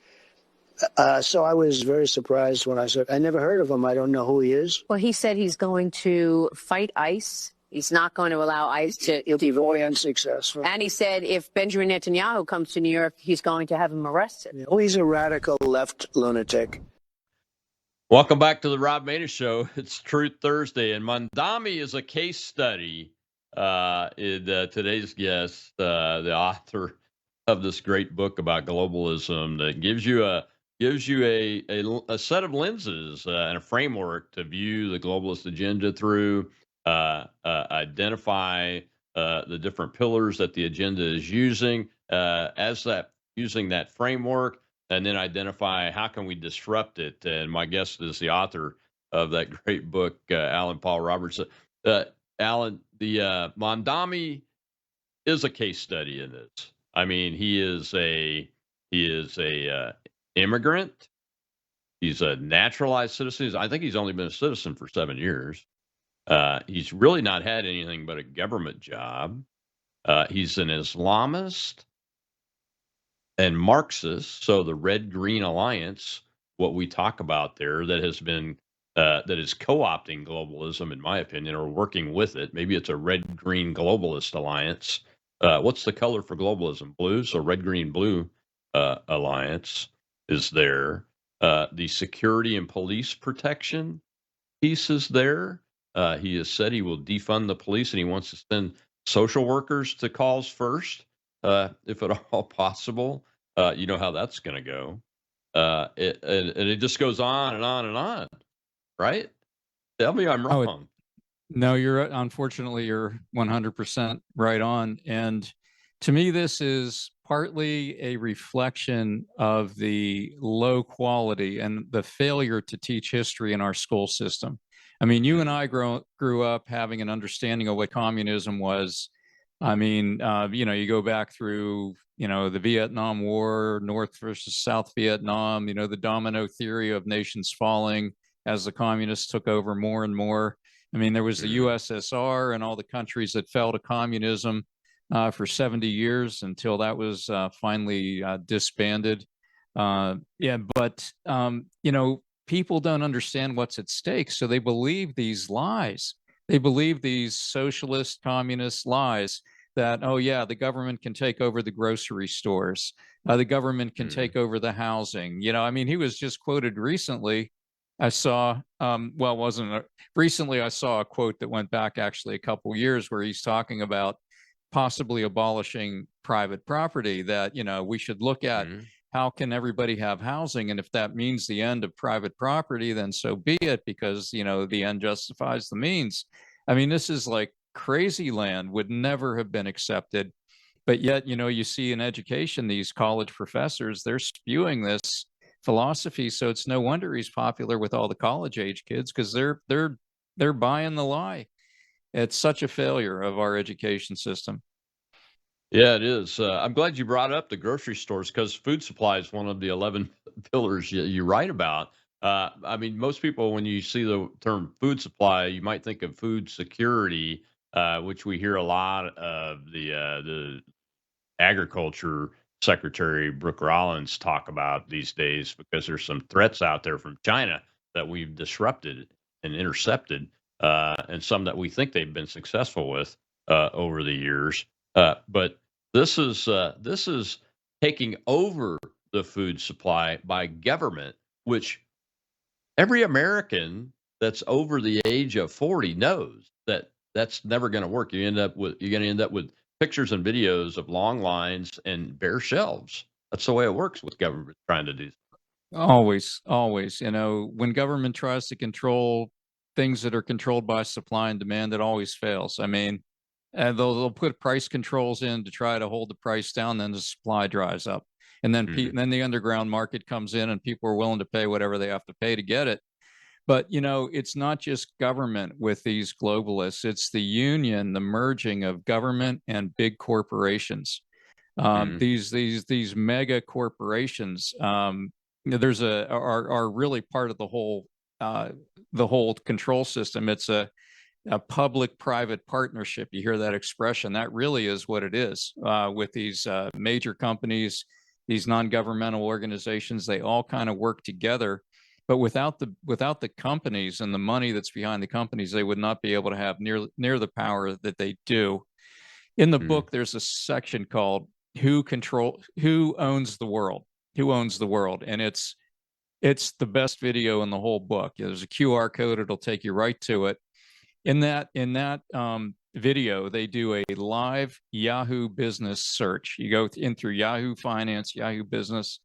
So I was very surprised when I said, I never heard of him. I don't know who he is. Well, he said he's going to fight ICE. He's not going to allow ICE to. He'll be very unsuccessful. And he said if Benjamin Netanyahu comes to New York, he's going to have him arrested. Oh, he's a radical left lunatic. Welcome back to the Rob Maness Show. It's Truth Thursday, and Mondami is a case study. Today's guest, the author of this great book about globalism, that gives you a set of lenses and a framework to view the globalist agenda through, identify the different pillars that the agenda is using using that framework, and then identify how can we disrupt it. And my guest is the author of that great book, Allan Paul Roberts. Allan, the Mondami is a case study in this. I mean, he is a immigrant. He's a naturalized citizen. I think he's only been a citizen for 7 years. He's really not had anything but a government job. He's an Islamist and Marxist. So the Red-Green Alliance, what we talk about there, that has been that is co-opting globalism, in my opinion, or working with it. Maybe it's a red-green globalist alliance. What's the color for globalism? Blue. So red-green-blue alliance is there. The security and police protection piece is there. He has said he will defund the police, and he wants to send social workers to calls first, if at all possible. You know how that's going to go. And it just goes on and on and on. Right? Tell me I'm wrong. No, unfortunately, you're 100% right on. And to me, this is partly a reflection of the low quality and the failure to teach history in our school system. I mean, you and I grew up having an understanding of what communism was. I mean, you go back through, the Vietnam War, North versus South Vietnam, the domino theory of nations falling as the communists took over more and more. I mean, there was the USSR and all the countries that fell to communism for 70 years until that was finally disbanded. But people don't understand what's at stake, so they believe these lies. They believe these socialist, communist lies that, oh yeah, the government can take over the grocery stores. The government can take over the housing. He was just quoted recently. I saw, recently I saw a quote that went back actually a couple years where he's talking about possibly abolishing private property, that, we should look at how can everybody have housing? And if that means the end of private property, then so be it, because, you know, the end justifies the means. I mean, this is like crazy land, would never have been accepted. But yet, you know, you see in education, these college professors, they're spewing this philosophy. So it's no wonder he's popular with all the college age kids, because they're buying the lie. It's such a failure of our education system. Yeah, it is. I'm glad you brought up the grocery stores, because food supply is one of the 11 pillars you write about. I mean, most people, when you see the term food supply, you might think of food security, which we hear a lot of the agriculture secretary Brooke Rollins talk about these days, because there's some threats out there from China that we've disrupted and intercepted, and some that we think they've been successful with over the years. But this is taking over the food supply by government, which every American that's over the age of 40 knows that that's never going to work. You're going to end up with pictures and videos of long lines and bare shelves. That's the way it works with government trying to do. Always, always. You know, when government tries to control things that are controlled by supply and demand, it always fails. I mean, they'll put price controls in to try to hold the price down, then the supply dries up. And then, then the underground market comes in and people are willing to pay whatever they have to pay to get it. But, you know, it's not just government with these globalists. It's the union, the merging of government and big corporations. These mega corporations, there's are really part of the whole control system. It's a public-private partnership. You hear that expression. That really is what it is with these major companies, these non-governmental organizations. They all kind of work together. But without the companies and the money that's behind the companies, they would not be able to have near the power that they do. In the book, there's a section called "Who Owns the World?" Who owns the world? And it's the best video in the whole book. There's a QR code; it'll take you right to it. In that video, they do a live Yahoo business search. You go in through Yahoo Finance, Yahoo Business,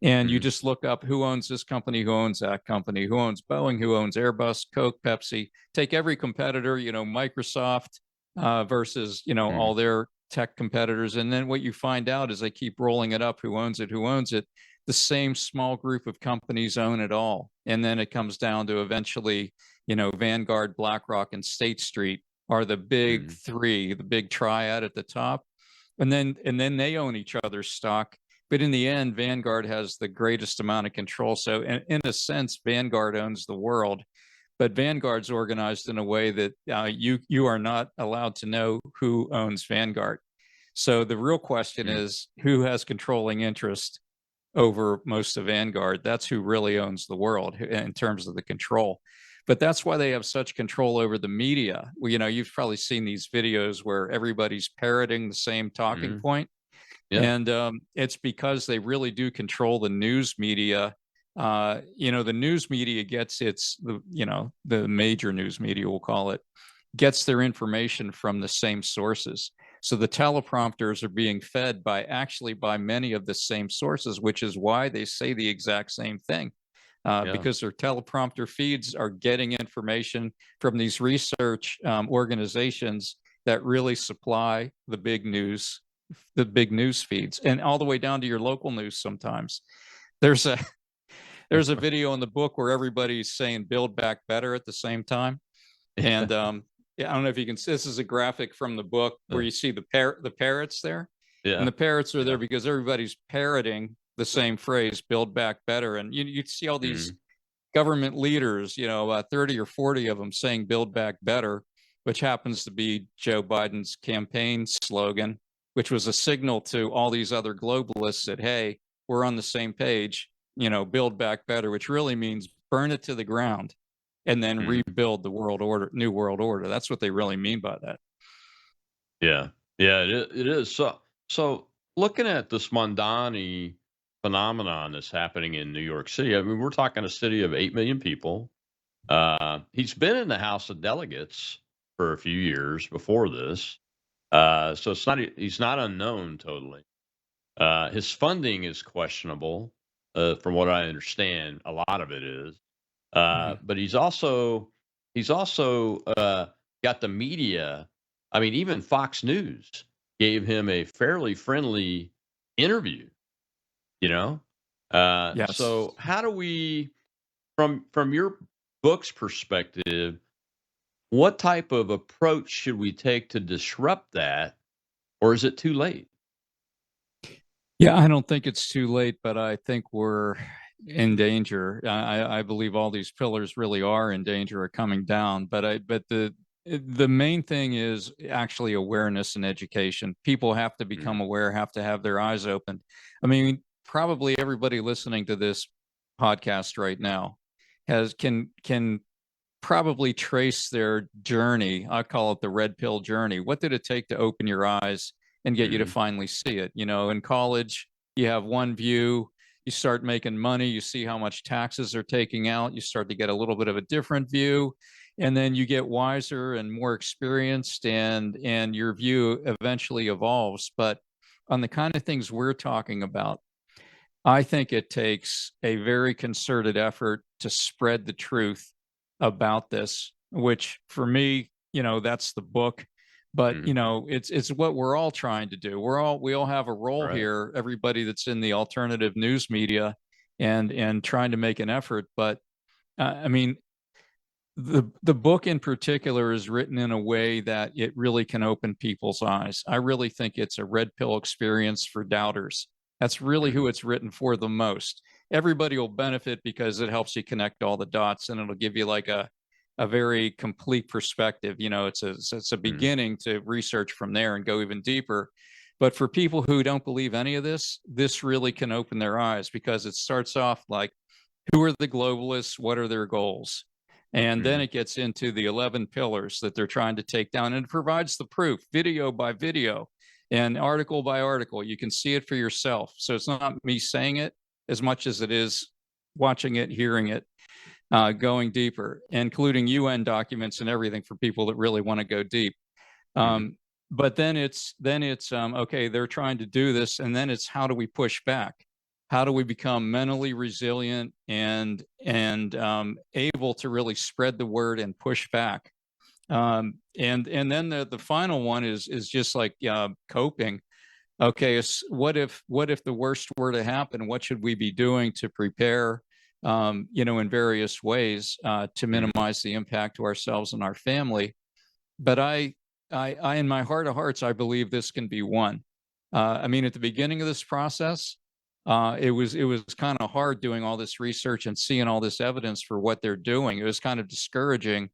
and you just look up who owns this company, who owns that company, who owns Boeing, who owns Airbus, Coke, Pepsi. Take every competitor, you know, Microsoft versus, you know, all their tech competitors. And then what you find out is they keep rolling it up. Who owns it? Who owns it? The same small group of companies own it all. And then it comes down to eventually, you know, Vanguard, BlackRock, and State Street are the big three, the big triad at the top. And then they own each other's stock. But in the end, Vanguard has the greatest amount of control. So in a sense, Vanguard owns the world. But Vanguard's organized in a way that you are not allowed to know who owns Vanguard. So the real question is, who has controlling interest over most of Vanguard? That's who really owns the world in terms of the control. But that's why they have such control over the media. Well, you know, you've probably seen these videos where everybody's parroting the same talking point. Yeah. And it's because they really do control the news media. You know, the news media gets the major news media, we'll call it, gets their information from the same sources. So the teleprompters are being fed by many of the same sources, which is why they say the exact same thing. Because their teleprompter feeds are getting information from these research organizations that really supply the big news feeds, and all the way down to your local news. Sometimes there's a video in the book where everybody's saying "Build Back Better" at the same time, and I don't know if you can see. This is a graphic from the book where you see the parrots there, and the parrots are there because everybody's parroting the same phrase, "Build Back Better," and you see all these government leaders, 30 or 40 of them saying "Build Back Better," which happens to be Joe Biden's campaign slogan, which was a signal to all these other globalists that, hey, we're on the same page, build back better, which really means burn it to the ground and then rebuild the world order, new world order. That's what they really mean by that. Yeah. Yeah, it is. So looking at this Mondani phenomenon that's happening in New York City, I mean, we're talking a city of 8 million people. He's been in the House of Delegates for a few years before this. So he's not unknown totally. His funding is questionable, from what I understand. A lot of it is, but he's also got the media. I mean, even Fox News gave him a fairly friendly interview. You know, Yes. so how do we, from your book's perspective, what type of approach should we take to disrupt that, or is it too late? Yeah, I don't think it's too late, but I think we're in danger. I believe all these pillars really are in danger of coming down. But the main thing is actually awareness and education. People have to become aware, have to have their eyes opened. I mean, probably everybody listening to this podcast right now can probably trace their journey. I call it the red pill journey. What did it take to open your eyes and get you to Mhm. finally see it? You know, in college, you have one view, you start making money, you see how much taxes are taking out, you start to get a little bit of a different view, and then you get wiser and more experienced, and your view eventually evolves. But on the kind of things we're talking about, I think it takes a very concerted effort to spread the truth about this, which for me, you know, that's the book. But Mhm. you know, it's what we're all trying to do. We all have a role Right. here. Everybody that's in the alternative news media, and trying to make an effort. But I mean, the book in particular is written in a way that it really can open people's eyes. I really think it's a red pill experience for doubters. That's really who Mhm. it's written for the most. Everybody will benefit because it helps you connect all the dots, and it'll give you like a very complete perspective. You know, it's a Mhm. beginning to research from there and go even deeper. But for people who don't believe any of this really can open their eyes, because it starts off like, who are the globalists? What are their goals? And then Mhm. it gets into the 11 pillars that they're trying to take down, and it provides the proof, video by video and article by article. You can see it for yourself. So it's not me saying it as much as it is watching it, hearing it, going deeper, including UN documents and everything for people that really want to go deep. Mhm. But then it's okay, they're trying to do this, and then it's, how do we push back? How do we become mentally resilient and able to really spread the word and push back? And then the final one is just like coping. Okay, what if the worst were to happen? What should we be doing to prepare? You know, in various ways to Mhm. minimize the impact to ourselves and our family. But I, in my heart of hearts, I believe this can be won. I mean, at the beginning of this process, it was kind of hard doing all this research and seeing all this evidence for what they're doing. It was kind of discouraging.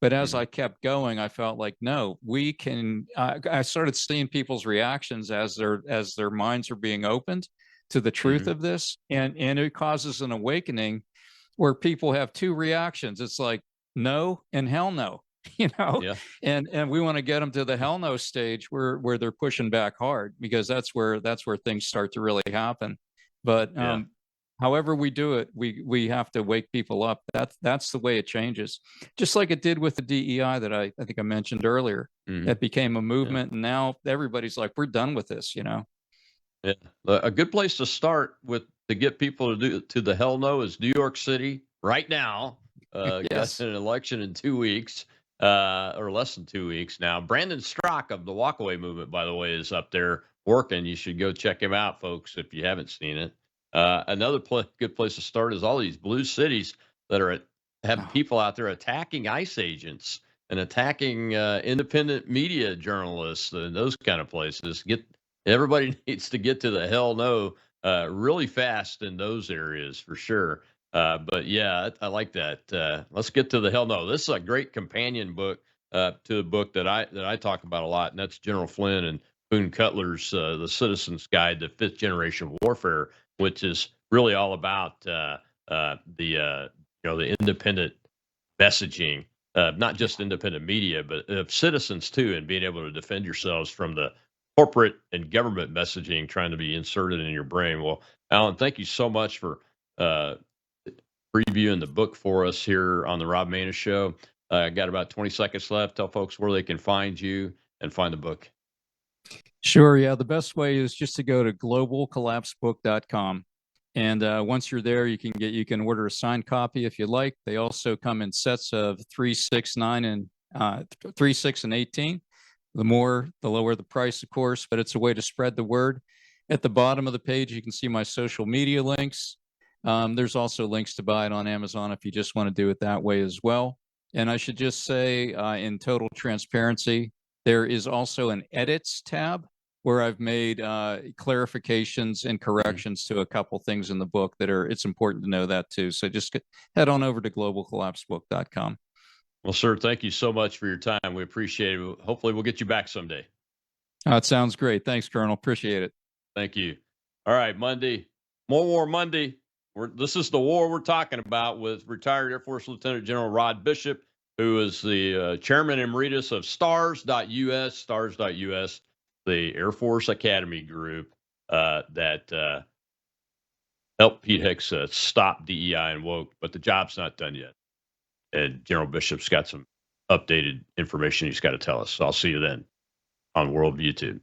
But as Mhm. I kept going, I felt like, no, we can. I started seeing people's reactions as their minds are being opened to the truth Mhm. of this, and it causes an awakening where people have two reactions. It's like no and hell no, you know, Yeah. and we want to get them to the hell no stage where they're pushing back hard, because that's where things start to really happen. But Yeah. however we do it, we have to wake people up. That's the way it changes. Just like it did with the DEI that I think I mentioned earlier. Mhm. It became a Yeah. movement, and now everybody's like, we're done with this, you know. Yeah. A good place to start with to get people to do to the hell no is New York City right now. Got Yes. an election in 2 weeks, or less than 2 weeks now. Brandon Strock of the Walkaway Movement, by the way, is up there working. You should go check him out, folks, if you haven't seen it. Another good place to start is all these blue cities that are have Oh, people out there attacking ICE agents and attacking independent media journalists and those kind of places. Everybody needs to get to the hell no really fast in those areas for sure. But yeah, I like that. Let's get to the hell no. This is a great companion book to the book that I talk about a lot, and that's General Flynn and Boone Cutler's "The Citizen's Guide to Fifth Generation Warfare," which is really all about the independent messaging, not yeah. just independent media, but of citizens too, and being able to defend yourselves from the corporate and government messaging trying to be inserted in your brain. Well, Alan, thank you so much for uh, previewing the book for us here on the Rob Maness Show. Got about 20 seconds left. Tell folks where they can find you and find the book. Sure. Yeah. The best way is just to go to globalcollapsebook.com. And once you're there, you can order a signed copy if you like. They also come in sets of 3, 6, 9, and 3, 6, and 18. The more, the lower the price, of course, but it's a way to spread the word. At the bottom of the page, you can see my social media links. There's also links to buy it on Amazon if you just want to do it that way as well. And I should just say, in total transparency, there is also an edits tab where I've made clarifications and corrections to a couple things in the book it's important to know that too. So just head on over to globalcollapsebook.com. Well, sir, thank you so much for your time. We appreciate it. Hopefully we'll get you back someday. It sounds great. Thanks, Colonel. Appreciate it. Thank you. All right, Monday, more War Monday. This is the war we're talking about with retired Air Force Lieutenant General Rod Bishop, who is the chairman emeritus of stars.us, the Air Force Academy group that helped Pete Hicks stop DEI and woke, but the job's not done yet. And General Bishop's got some updated information he's got to tell us. So I'll see you then on Worldview Tube.